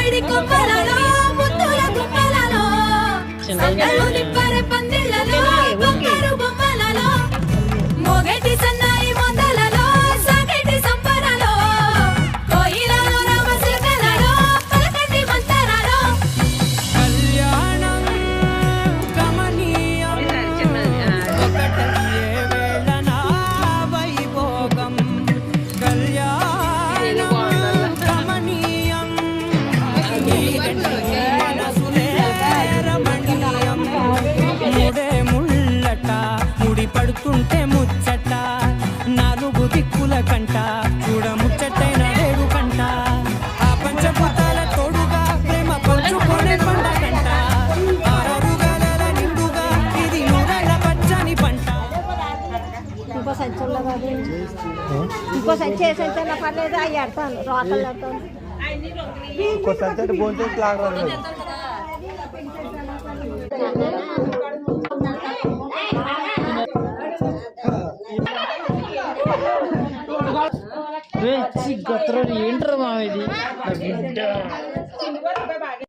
మామిడి కొమ్మలలో ముత్తుల గుమ్మలలో సంగళ్ళు నిప్పర పందిళ్ళలో బంగారు బొమ్మలలో మోగటి సన్నాయి మొదలలో సాగటి సంబరాలో కోయిలలో రామశిల్కలలో పలకండి మంతరాలో కళ్యాణం గమనీయం ఒకటయ్యే వేళనా వైభోగం కళ్యాణం గమనీయం మనసులే రమణీయం ముడే ముళ్ళట ముడి పడుతుంటే ముచ్చట నాలుగు దిక్కుల కంట చూడ ముచ్చటైన వేడు కంట ఆ పంచభూతాల తోడుగా ప్రేమ పంచుకొనే పండగంట ఆరరుగల నిండుగా ఇది నూరెళ్ళ పచ్చని పంట ఇంకో సంచుల్లో కాదు ఇంకో సంచి సంచుల్లో పర్లేదు అవి ఆడతాను రోకలు ఆడతాను ఏంట్రా మా ఇది